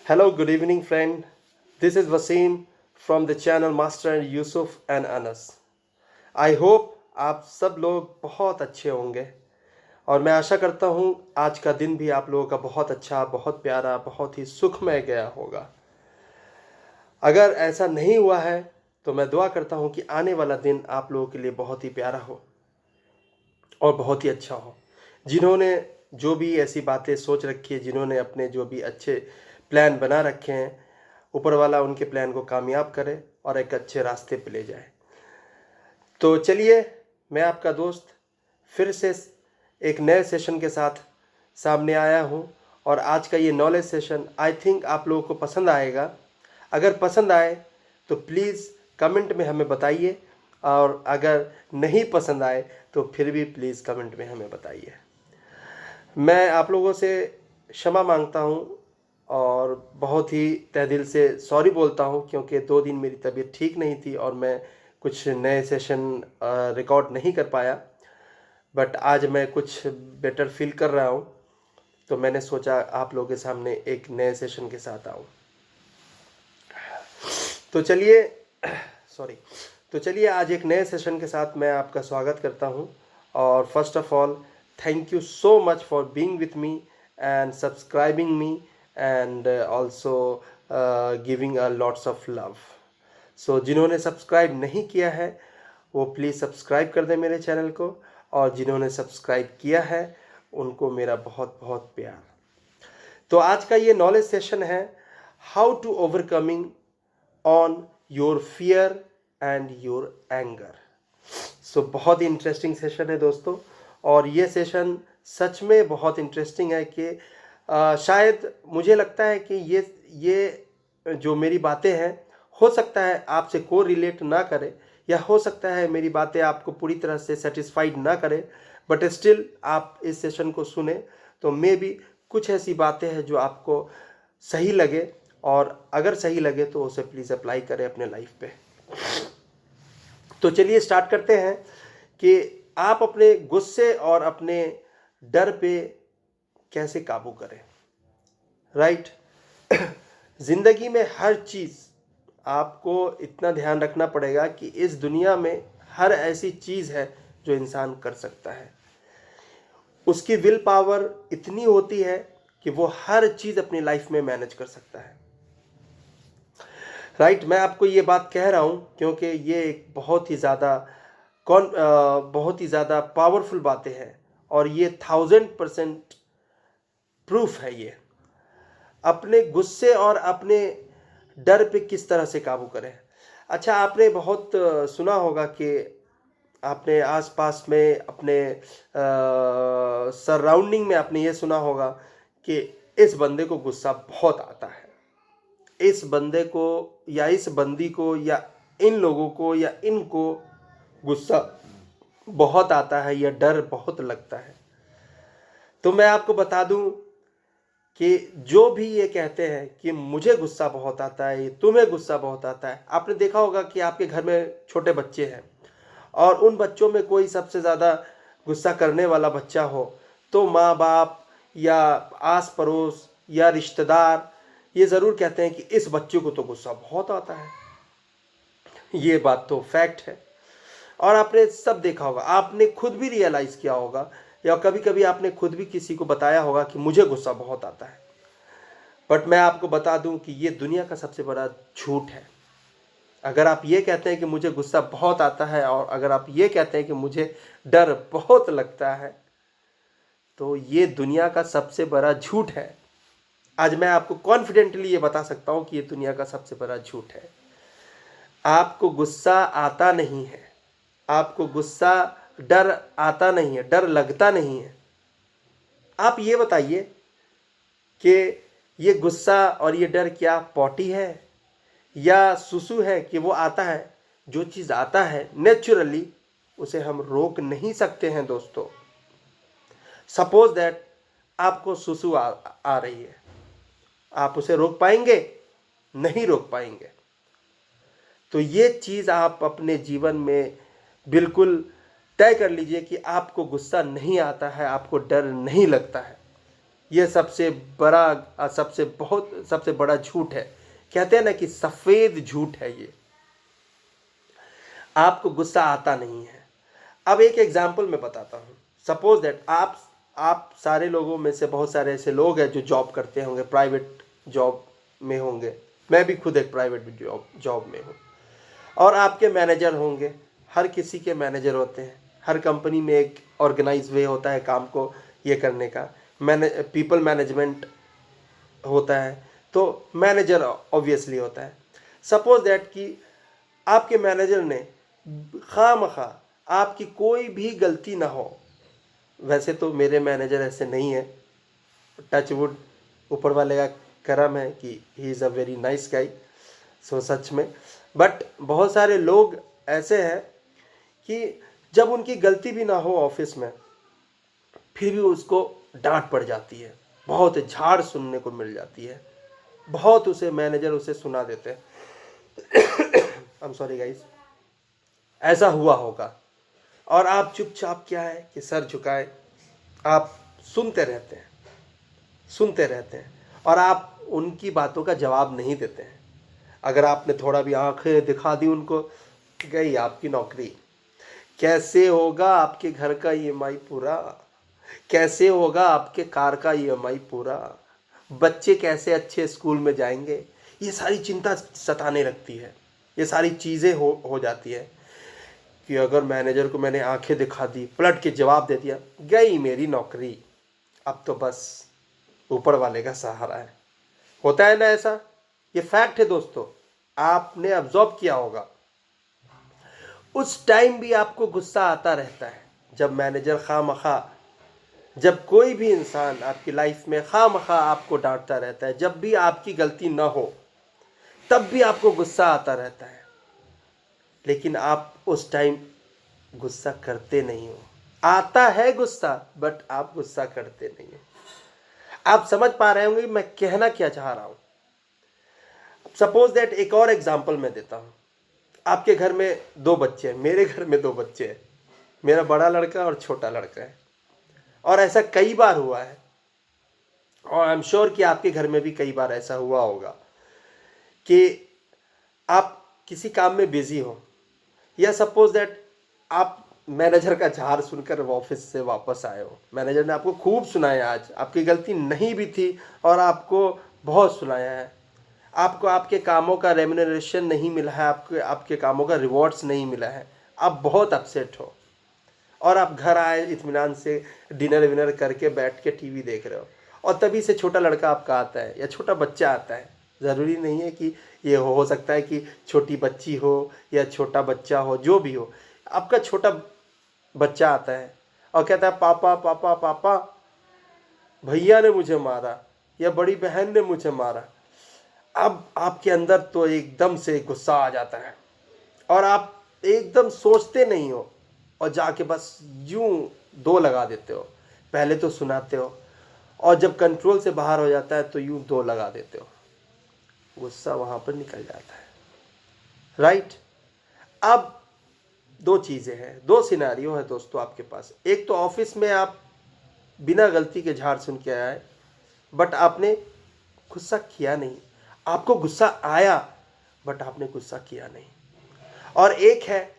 Hello, good evening, friend. This is Wasim from the channel Master and Yusuf and Anas. I hope आप सब लोग बहुत अच्छे होंगे और मैं आशा करता हूँ आज का दिन भी आप लोगों का बहुत अच्छा, बहुत प्यारा, बहुत ही सुखमय गया होगा। अगर ऐसा नहीं हुआ है तो मैं दुआ करता हूँ कि आने वाला दिन आप लोगों के लिए बहुत ही प्यारा हो और बहुत ही अच्छा हो। जिन्होंने जो भी ऐसी बातें सोच रखी है, जिन्होंने अपने जो भी अच्छे प्लान बना रखे हैं, ऊपर वाला उनके प्लान को कामयाब करे और एक अच्छे रास्ते पे ले जाए। तो चलिए, मैं आपका दोस्त फिर से एक नए सेशन के साथ सामने आया हूँ और आज का ये नॉलेज सेशन आई थिंक आप लोगों को पसंद आएगा। अगर पसंद आए तो प्लीज़ कमेंट में हमें बताइए और अगर नहीं पसंद आए तो फिर भी प्लीज़ कमेंट में हमें बताइए। मैं आप लोगों से क्षमा मांगता हूँ और बहुत ही तहे दिल से सॉरी बोलता हूँ, क्योंकि 2 दिन मेरी तबीयत ठीक नहीं थी और मैं कुछ नए सेशन रिकॉर्ड नहीं कर पाया। बट आज मैं कुछ बेटर फील कर रहा हूँ, तो मैंने सोचा आप लोगों के सामने एक नए सेशन के साथ आऊँ। तो चलिए आज एक नए सेशन के साथ मैं आपका स्वागत करता हूँ। और first of all thank you so much for being with me and subscribing me and also giving a lots of love. सो जिन्होंने सब्सक्राइब नहीं किया है वो प्लीज़ सब्सक्राइब कर दें मेरे चैनल को, और जिन्होंने सब्सक्राइब किया है उनको मेरा बहुत बहुत प्यार। तो आज का ये नॉलेज सेशन है how to overcoming on your fear and your anger. सो बहुत ही इंटरेस्टिंग सेशन है दोस्तों, और ये सेशन सच में बहुत इंटरेस्टिंग है कि शायद मुझे लगता है कि ये जो मेरी बातें हैं हो सकता है आपसे कोई रिलेट ना करे, या हो सकता है मेरी बातें आपको पूरी तरह से सेटिस्फाइड ना करे, बट स्टिल आप इस सेशन को सुने तो मे बी कुछ ऐसी बातें हैं जो आपको सही लगे, और अगर सही लगे तो उसे प्लीज़ अप्लाई करें अपने लाइफ पे। तो चलिए स्टार्ट करते हैं कि आप अपने गुस्से और अपने डर पे कैसे काबू करें। राइट जिंदगी में हर चीज़ आपको इतना ध्यान रखना पड़ेगा कि इस दुनिया में हर ऐसी चीज़ है जो इंसान कर सकता है। उसकी विल पावर इतनी होती है कि वो हर चीज़ अपनी लाइफ में मैनेज कर सकता है। राइट मैं आपको ये बात कह रहा हूँ क्योंकि ये एक बहुत ही ज़्यादा पावरफुल बातें हैं, और ये 1000% प्रूफ है। ये अपने गुस्से और अपने डर पे किस तरह से काबू करें। अच्छा, आपने बहुत सुना होगा कि आपने आसपास में अपने सराउंडिंग में आपने ये सुना होगा कि इस बंदे को गुस्सा बहुत आता है, इस बंदे को या इस बंदी को या इन लोगों को या इनको गुस्सा बहुत आता है या डर बहुत लगता है। तो मैं आपको बता दूं कि जो भी ये कहते हैं कि मुझे गुस्सा बहुत आता है, तुम्हें गुस्सा बहुत आता है, आपने देखा होगा कि आपके घर में छोटे बच्चे हैं और उन बच्चों में कोई सबसे ज़्यादा गुस्सा करने वाला बच्चा हो तो माँ बाप या आस पड़ोस या रिश्तेदार ये ज़रूर कहते हैं कि इस बच्चे को तो गुस्सा बहुत आता है। ये बात तो फैक्ट है, और आपने सब देखा होगा, आपने खुद भी रियलाइज़ किया होगा, या कभी कभी आपने खुद भी किसी को बताया होगा कि मुझे गुस्सा बहुत आता है। बट मैं आपको बता दूं कि ये दुनिया का सबसे बड़ा झूठ है। अगर आप ये कहते हैं कि मुझे गुस्सा बहुत आता है, और अगर आप ये कहते हैं कि मुझे डर बहुत लगता है, तो ये दुनिया का सबसे बड़ा झूठ है। आज मैं आपको कॉन्फिडेंटली ये बता सकता हूँ कि ये दुनिया का सबसे बड़ा झूठ है। आपको गुस्सा आता नहीं है, आपको गुस्सा डर आता नहीं है, डर लगता नहीं है। आप ये बताइए कि ये गुस्सा और ये डर क्या पॉटी है या सुसु है कि वो आता है। जो चीज़ आता है नेचुरली उसे हम रोक नहीं सकते हैं दोस्तों। सपोज दैट आपको सुसु आ रही है, आप उसे रोक पाएंगे? नहीं रोक पाएंगे। तो ये चीज़ आप अपने जीवन में बिल्कुल तय कर लीजिए कि आपको गुस्सा नहीं आता है, आपको डर नहीं लगता है। ये सबसे बड़ा झूठ है। कहते हैं ना कि सफ़ेद झूठ है ये। आपको गुस्सा आता नहीं है। अब एक एग्जाम्पल मैं बताता हूँ। सपोज दैट आप सारे लोगों में से बहुत सारे ऐसे लोग हैं जो जॉब करते होंगे, प्राइवेट जॉब में होंगे। मैं भी खुद एक प्राइवेट जॉब में हूँ। और आपके मैनेजर होंगे। हर किसी के मैनेजर होते हैं। हर कंपनी में एक ऑर्गेनाइज वे होता है काम को ये करने का। पीपल मैनेजमेंट होता है, तो मैनेजर ऑब्वियसली होता है। सपोज दैट कि आपके मैनेजर ने खामखा आपकी कोई भी गलती ना हो। वैसे तो मेरे मैनेजर ऐसे नहीं है, टच वुड, ऊपर वाले का करम है कि he is a very nice गाई। सो सच में, बट बहुत सारे लोग ऐसे हैं कि जब उनकी गलती भी ना हो ऑफिस में, फिर भी उसको डांट पड़ जाती है, बहुत झाड़ सुनने को मिल जाती है, बहुत उसे मैनेजर उसे सुना देते हैं। आई एम सॉरी गाइस, ऐसा हुआ होगा। और आप चुपचाप क्या है कि सर झुकाए आप सुनते रहते हैं और आप उनकी बातों का जवाब नहीं देते हैं। अगर आपने थोड़ा भी आंखें दिखा दी उनको, गई आपकी नौकरी। कैसे होगा आपके घर का ईएमआई पूरा, कैसे होगा आपके कार का ईएमआई पूरा, बच्चे कैसे अच्छे स्कूल में जाएंगे, ये सारी चिंता सताने लगती है। ये सारी चीज़ें हो जाती है कि अगर मैनेजर को मैंने आंखें दिखा दी, पलट के जवाब दे दिया, गई मेरी नौकरी। अब तो बस ऊपर वाले का सहारा है। होता है ना ऐसा, ये फैक्ट है दोस्तों, आपने ऑब्जर्व किया होगा। उस टाइम भी आपको गुस्सा आता रहता है जब मैनेजर खामखा, जब कोई भी इंसान आपकी लाइफ में खामखा आपको डांटता रहता है, जब भी आपकी गलती ना हो तब भी आपको गुस्सा आता रहता है। लेकिन आप उस टाइम गुस्सा करते नहीं हो। आता है गुस्सा, बट आप गुस्सा करते नहीं हो। आप समझ पा रहे होंगे मैं कहना क्या चाह रहा हूं। सपोज दैट एक और एग्जांपल मैं देता हूं। आपके घर में 2 बच्चे हैं, मेरे घर में 2 बच्चे हैं। मेरा बड़ा लड़का और छोटा लड़का है। और ऐसा कई बार हुआ है, और आई एम श्योर कि आपके घर में भी कई बार ऐसा हुआ होगा कि आप किसी काम में बिजी हो, या सपोज दैट आप मैनेजर का झाड़ सुनकर ऑफिस से वापस आए हो। मैनेजर ने आपको खूब सुनाया, आज आपकी गलती नहीं भी थी और आपको बहुत सुनाया है। आपको आपके कामों का रेम्यूनरेशन नहीं मिला है, आपके कामों का रिवॉर्ड्स नहीं मिला है। आप बहुत अपसेट हो और आप घर आए इत्मीनान से, डिनर विनर करके बैठ के टीवी देख रहे हो, और तभी से छोटा लड़का आपका आता है या छोटा बच्चा आता है। ज़रूरी नहीं है कि ये हो सकता है कि छोटी बच्ची हो या छोटा बच्चा हो, जो भी हो, आपका छोटा बच्चा आता है और कहता है पापा पापा पापा, भैया ने मुझे मारा या बड़ी बहन ने मुझे मारा। अब आपके अंदर तो एकदम से गुस्सा आ जाता है और आप एकदम सोचते नहीं हो और जाके बस यूं 2 लगा देते हो। पहले तो सुनाते हो और जब कंट्रोल से बाहर हो जाता है तो यूं 2 लगा देते हो। गुस्सा वहां पर निकल जाता है, राइट। अब 2 चीज़ें हैं, 2 सिनेरियो है दोस्तों आपके पास। एक तो ऑफिस में आप बिना गलती के झाड़ सुन के आए, बट आपने गुस्सा किया नहीं। आपको गुस्सा आया, बट आपने गुस्सा किया नहीं। और एक है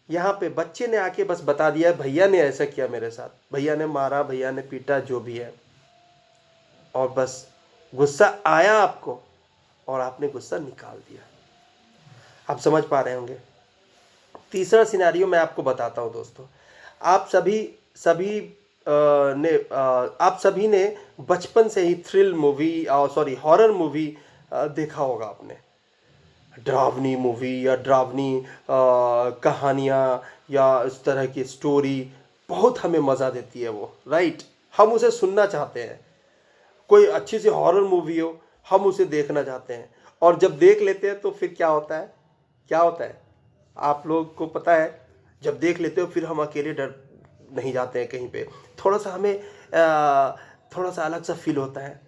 यहाँ पे बच्चे ने आके बस बता दिया, भैया ने ऐसा किया मेरे साथ, भैया ने मारा, भैया ने पीटा, जो भी है, और बस गुस्सा आया आपको और आपने गुस्सा निकाल दिया। आप समझ पा रहे होंगे। तीसरा सिनेरियो मैं आपको बताता हूँ दोस्तों। आप सभी ने बचपन से ही थ्रिल मूवी, हॉरर मूवी देखा होगा आपने। डरावनी मूवी या डरावनी कहानियाँ या इस तरह की स्टोरी बहुत हमें मज़ा देती है वो, राइट। हम उसे सुनना चाहते हैं। कोई अच्छी सी हॉरर मूवी हो, हम उसे देखना चाहते हैं, और जब देख लेते हैं तो फिर क्या होता है आप लोग को पता है। जब देख लेते हो फिर हम अकेले डर नहीं जाते हैं कहीं पे। थोड़ा सा हमें थोड़ा सा अलग सा फील होता है।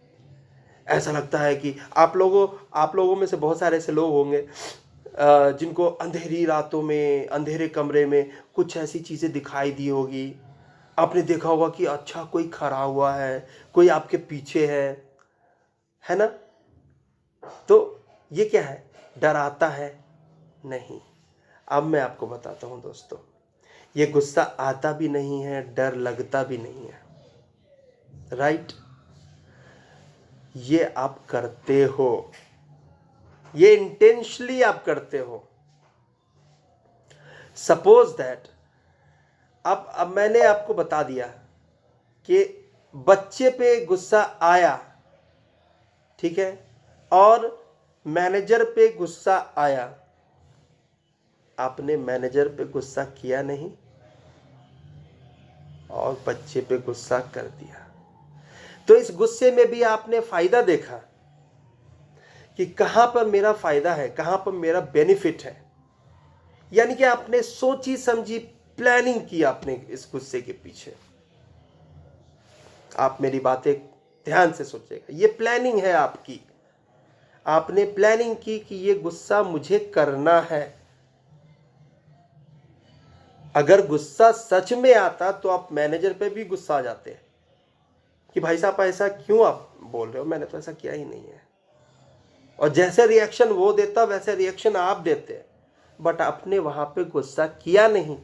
ऐसा लगता है कि आप लोगों में से बहुत सारे ऐसे लोग होंगे जिनको अंधेरी रातों में, अंधेरे कमरे में कुछ ऐसी चीज़ें दिखाई दी होगी आपने देखा होगा कि अच्छा कोई खड़ा हुआ है, कोई आपके पीछे है ना? तो ये क्या है? डर आता है? नहीं। अब मैं आपको बताता हूं दोस्तों, ये गुस्सा आता भी नहीं है, डर लगता भी नहीं है, राइट? ये आप करते हो, ये इंटेंशनली आप करते हो। सपोज दैट अब मैंने आपको बता दिया कि बच्चे पे गुस्सा आया, ठीक है, और मैनेजर पे गुस्सा आया। आपने मैनेजर पे गुस्सा किया नहीं और बच्चे पे गुस्सा कर दिया। तो इस गुस्से में भी आपने फायदा देखा कि कहां पर मेरा फायदा है, कहां पर मेरा बेनिफिट है। यानी कि आपने सोची समझी प्लानिंग की आपने इस गुस्से के पीछे। आप मेरी बातें ध्यान से सोचिएगा, ये प्लानिंग है आपकी। आपने प्लानिंग की कि ये गुस्सा मुझे करना है। अगर गुस्सा सच में आता तो आप मैनेजर पे भी गुस्सा आ जाते हैं कि भाई साहब ऐसा क्यों आप बोल रहे हो, मैंने तो ऐसा किया ही नहीं है। और जैसे रिएक्शन वो देता वैसे रिएक्शन आप देते, बट आपने वहां पे गुस्सा किया नहीं,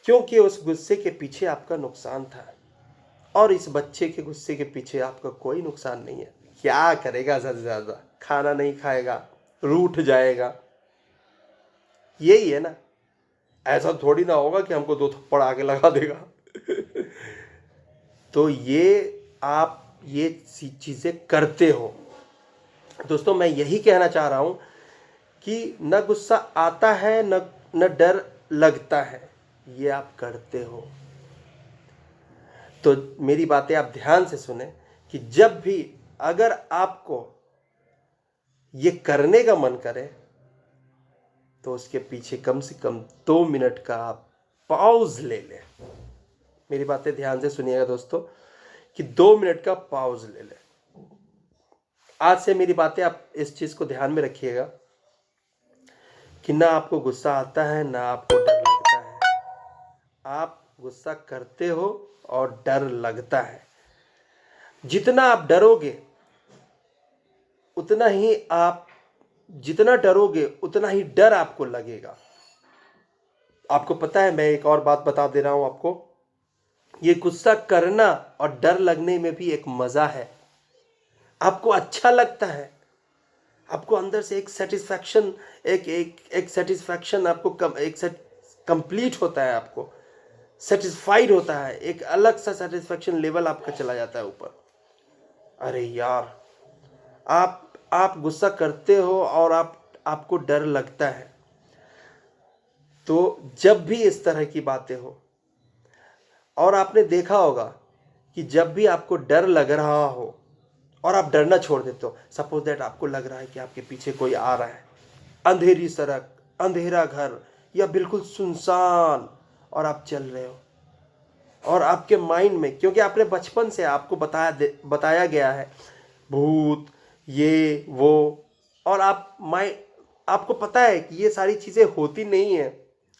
क्योंकि उस गुस्से के पीछे आपका नुकसान था। और इस बच्चे के गुस्से के पीछे आपका कोई नुकसान नहीं है। क्या करेगा? ज्यादा से ज्यादा खाना नहीं खाएगा, रूठ जाएगा, यही है ना। ऐसा थोड़ी ना होगा कि हमको 2 थप्पड़ आके लगा देगा। तो आप ये चीजें करते हो दोस्तों। मैं यही कहना चाह रहा हूं कि न गुस्सा आता है न डर लगता है, ये आप करते हो। तो मेरी बातें आप ध्यान से सुने कि जब भी अगर आपको ये करने का मन करे तो उसके पीछे कम से कम 2 मिनट का आप पॉज ले लें। मेरी बातें ध्यान से सुनिएगा दोस्तों कि 2 मिनट का पॉज ले लें। आज से मेरी बातें आप इस चीज को ध्यान में रखिएगा कि ना आपको गुस्सा आता है ना आपको डर लगता है। आप गुस्सा करते हो और डर लगता है। जितना आप डरोगे उतना ही जितना डरोगे उतना ही डर आपको लगेगा। आपको पता है, मैं एक और बात बता दे रहा हूं आपको, ये गुस्सा करना और डर लगने में भी एक मजा है। आपको अच्छा लगता है, आपको अंदर से एक सेटिस्फैक्शन, एक सेटिस्फैक्शन आपको कंप्लीट होता है, आपको सेटिस्फाइड होता है, एक अलग सा सेटिस्फैक्शन लेवल आपका चला जाता है ऊपर। अरे यार, आप गुस्सा करते हो और आपको डर लगता है। तो जब भी इस तरह की बातें हो, और आपने देखा होगा कि जब भी आपको डर लग रहा हो और आप डरना छोड़ देते हो, सपोज दैट आपको लग रहा है कि आपके पीछे कोई आ रहा है, अंधेरी सड़क, अंधेरा घर या बिल्कुल सुनसान, और आप चल रहे हो और आपके माइंड में, क्योंकि आपने बचपन से आपको बताया गया है भूत ये वो, और आपको पता है कि ये सारी चीज़ें होती नहीं है,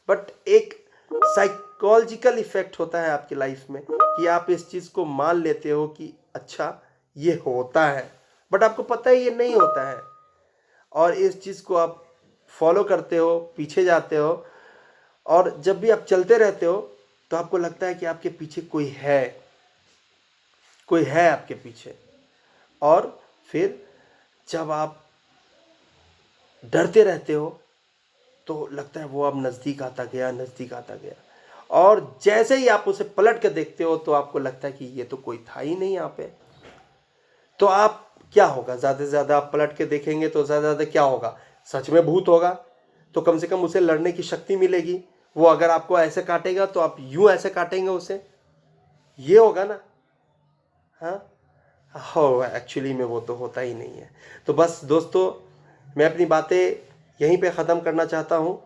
बट एक साइकोलॉजिकल इफेक्ट होता है आपकी लाइफ में कि आप इस चीज़ को मान लेते हो कि अच्छा ये होता है, बट आपको पता है ये नहीं होता है। और इस चीज़ को आप फॉलो करते हो, पीछे जाते हो, और जब भी आप चलते रहते हो तो आपको लगता है कि आपके पीछे कोई है आपके पीछे। और फिर जब आप डरते रहते हो तो लगता है वो अब नज़दीक आता गया, और जैसे ही आप उसे पलट कर देखते हो तो आपको लगता है कि ये तो कोई था ही नहीं यहाँ पे। तो आप क्या होगा, ज़्यादा से ज़्यादा आप पलट के देखेंगे तो ज़्यादा ज़्यादा क्या होगा, सच में भूत होगा तो कम से कम उसे लड़ने की शक्ति मिलेगी। वो अगर आपको ऐसे काटेगा तो आप यूं ऐसे काटेंगे उसे, ये होगा ना। हाँ हो, एक्चुअली में वो तो होता ही नहीं है। तो बस दोस्तों, मैं अपनी बातें यहीं पे ख़त्म करना चाहता हूँ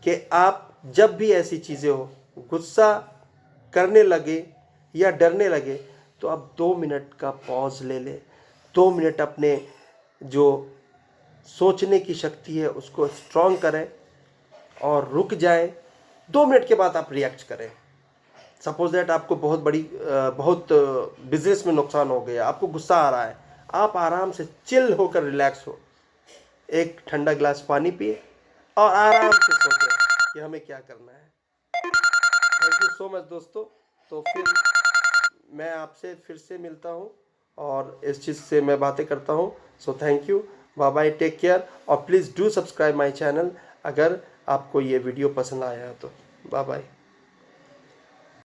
कि आप जब भी ऐसी चीज़ें हो, गुस्सा करने लगे या डरने लगे, तो आप 2 मिनट का पॉज ले लें। 2 मिनट अपने जो सोचने की शक्ति है उसको स्ट्रॉन्ग करें और रुक जाए। 2 मिनट के बाद आप रिएक्ट करें। सपोज दैट आपको बहुत बिजनेस में नुकसान हो गया, आपको गुस्सा आ रहा है, आप आराम से चिल होकर रिलैक्स हो, एक ठंडा गिलास पानी पिए और आराम से सोचें कि हमें क्या करना है। थैंक यू सो मच दोस्तों। तो फिर मैं आपसे फिर से मिलता हूँ और इस चीज़ से मैं बातें करता हूँ। So thank you, bye bye, take care, और please do subscribe my channel अगर आपको ये वीडियो पसंद आया तो। Bye bye.